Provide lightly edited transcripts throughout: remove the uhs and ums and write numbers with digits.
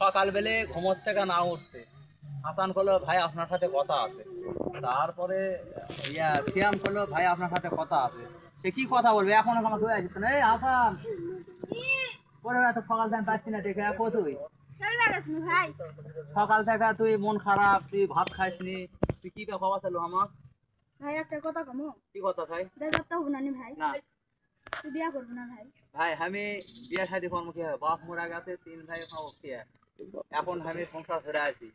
সকালবেলে ঘুমোর থেকে না উঠতে হাসান করলো, ভাই আপনার সাথে কথা আছে। তারপরে সিয়াম করলো, ভাই আপনার সাথে কথা আছে। সে কি কথা বলবে, এখন আমার হয়ে আসছে না। এই হাসান করে এত সকাল থেকে পাচ্ছি না দেখে, তুই সকাল থেকে তুই মন খারাপ, তুই ভাত খাইসনি, তুই কি খবর ছিল আমার? ভাই একটা কথা কমো। কি কথা ভাই? বেজার তো হবো না ভাই। না তুই বিয়া করবো না ভাই? ভাই আমি বিয়ে শাদী করবো কি হবে, বাপ মরা গেছে, 3 ভাই খাবো কি, এখন আমি সংসার ধরে আছি,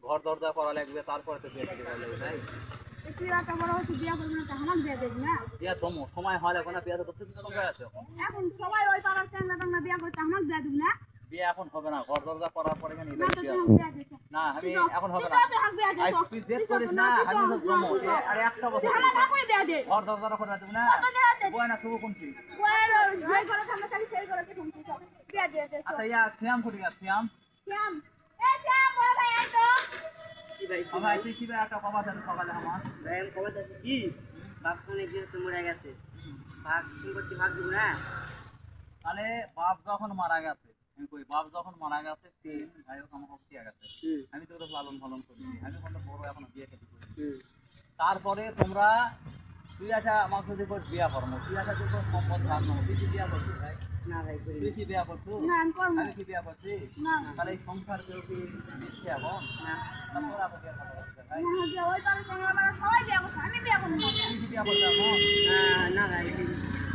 ঘর দরজা করা লাগবে, তারপরে তো বিয়ে শাদী করা লাগবে। তাই তুই একটা বড় হচ্ছে বিয়া করবি না, আমার বিয়া দেবি না? বিয়া তোমো সময় হয় এখন, বিয়ে তো করতে আছে এখন সবাই ওই পাড়ার চ্যাংড়া টাংড়া বিয়া করতে, আমার বিয়া দেবি না? বিয়ে এখন হবে না, ঘর দরজা করার পরে কেন না, আমি এখন হবে না। তুই জেদ করিস না, আমি তো জমো আরে একটা বছর ঘর দরজা করে দেবো না, বয় না শুভ কোনটি। আচ্ছা শ্যাম কোটি গেছে, শ্যাম ভাই তুই কি একটা খবর আছে সকালে আমার? খবর আছে কি, বাপ কোনে গিয়ে তো মরে গেছে, ভাগ সম্পত্তি ভাগ দিব না। তাহলে বাপ যখন মারা গেছে, আমি কই বাপ যখন মারা গেছে, 3 ভাই আমার হকিয়া গেছে, আমি তো লালন পালন করি, আমি কোনো বড় এখনো বিয়ে খেতে করি। তারপরে তোমরা তুই একটা আমার যদি বিয়া করবো, তুই একটা তুই সম্পদ ভাগ নেবো, তুই কি বিয়া করছিস ভাই? না ভাই করি। তুই কি বিয়া করছিস? না আমি করব না। আমি কি বিয়া করছি? না তাহলে এই সংসার কেউ কি দিচ্ছে এখন? না তারপরে আপনি বিয়া করতে ভাই, না যে ওই পাড়ার চ্যাংড়া মারা সবাই বিয়া করছে, আমি বিয়া করব না। তুই কি বিয়া করতে এখন? না ভাই,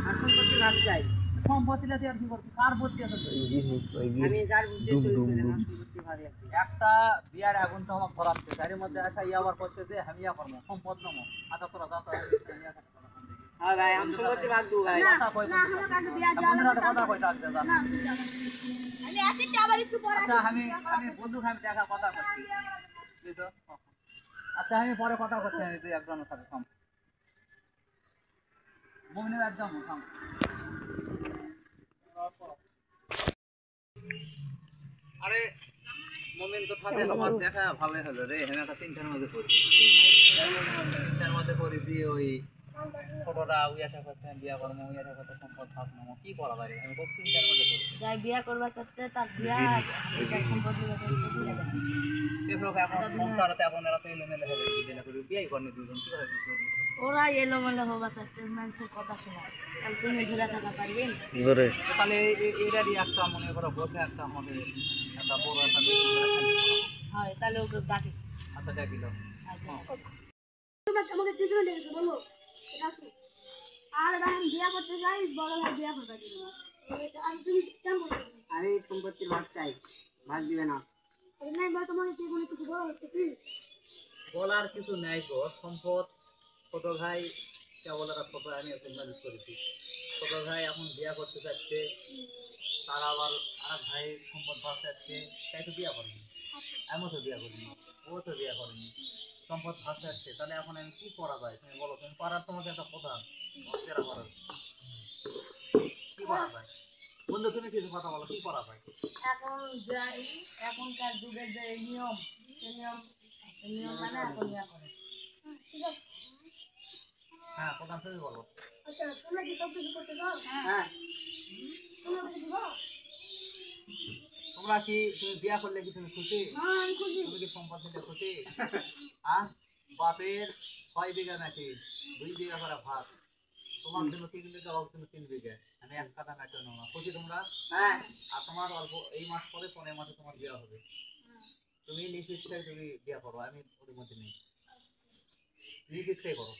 আর সম্পত্তি ভাগ চাই। সম্পত্তিটা তুই আর কি করবি, কার বুদ্ধি আছে তোর? আমি যার বুদ্ধি চলছে না, সম্পত্তি ভাগ লাগবে। একটা বিয়ার আগুন তো আমার ধরাচ্ছে, তার মধ্যে একটা আবার করছে যে আমি ইয়া করবো সম্পদ নেবো। আচ্ছা তোরা যা হ্যাঁ ভাই, আমি সম্পত্তি ভাগ দেবো ভাই। কথা কই, না আমার কাছে বিয়া বন্ধুরা কথা কই ডাকতে যা। না আমি আসি আবার একটু পরে। আচ্ছা আমি বন্ধু আমি দেখা কথা করছি, বুঝছো? আচ্ছা আমি পরে কথা করছি, আমি তুই একজনের সাথে থাম, মুমিনের একদম থাম। আরে মুমিন তো থাকে, তোমার দেখা ভালোই হলো রে, আমি একটা চিন্তার মধ্যে পড়ছি, চিন্তার মধ্যে পড়েছি। ওই ছোটটা ওই আশা করছে বিয়া করবো, ওই আশা করতে সম্পদ ভাগ নেবো, কি করা যায়, আমি খুব চিন্তার মধ্যে পড়ছি। যাই বিয়া করবা করতে তার বিয়া এটা সম্পত্তি দিয়ে দেন। এখন সংসারতে এখন এরা তো এলোমেলো হয়ে গেছে, বিয়ে করে বিয়েই করেনি দুজন, কি হবে করি? ওরা এলোমেলো হবা চাচ্ছে, মানুষের কথা শোনা, তাহলে তুমি ঘুরে থাকা পারবেন জোরে? তাহলে এটারই একটা মনে করো বসে একটা আমাদের একটা বড় একটা meeting করে খালি করা হোক। হয়, তাহলে ওকে ডাকি। আচ্ছা ডাকিল। তোমাকে কিছু লেগেছে বলো, আর আমি বিয়া করতে যাই, বড় ভাই বিয়া করতে দিল আর তুমি কেমন? আরে সম্পত্তি ভাগ চাই, ভাগ দিবে না। নাই বা তোমাকে কি কোনো কিছু বলা হচ্ছে কি? বলার কিছু নাই গো, সম্পদ ছোট ভাই কেবল একটা ছোট, আমি এখন ম্যানেজ করেছি, ছোট ভাই এখন বিয়া করতে চাচ্ছে, তার আবার আর ভাই সম্পদ ভাগ চাচ্ছে, তাই তো বিয়া করেনি, আমিও তো বিয়া করিনি, ও তো বিয়া করেনি, সম্পদ ভাগ চাচ্ছে, তাহলে এখন আমি কি করা যায় তুমি বলো, তুমি পাড়ার তোমাকে একটা প্রধান করার কি করা যায় বন্ধু, তুমি কিছু কথা বলো, কি করা যায়? এখন যাই, এখনকার যুগের যে নিয়ম, সেই নিয়ম মানে এখন ইয়া করে। হ্যাঁ প্রধান তুমি বলো। আচ্ছা তোমরা কি সব কিছু করতে চাও? হ্যাঁ তোমরা কিছু দাও? তোমরা কি তুমি বিয়া করলে কি তুমি খুশি? হ্যাঁ আমি খুশি। তুমি কি সম্পদ দিলে খুশি? বাপের 6 বিঘা নাকি 2 বিঘা করে ভাত, তোমার জন্য 3 বিঘা, ওর জন্য 3 বিঘা, আমি 1 কাঠা না কেন না, খুশি তোমরা? হ্যাঁ। আর তোমার অল্প এই মাস পরে 15 মাসে তোমার বিয়া হবে, তুমি নিজ ইচ্ছায় তুমি বিয়া করো, আমি ওর মধ্যে নেই, নিজ ইচ্ছায় করো।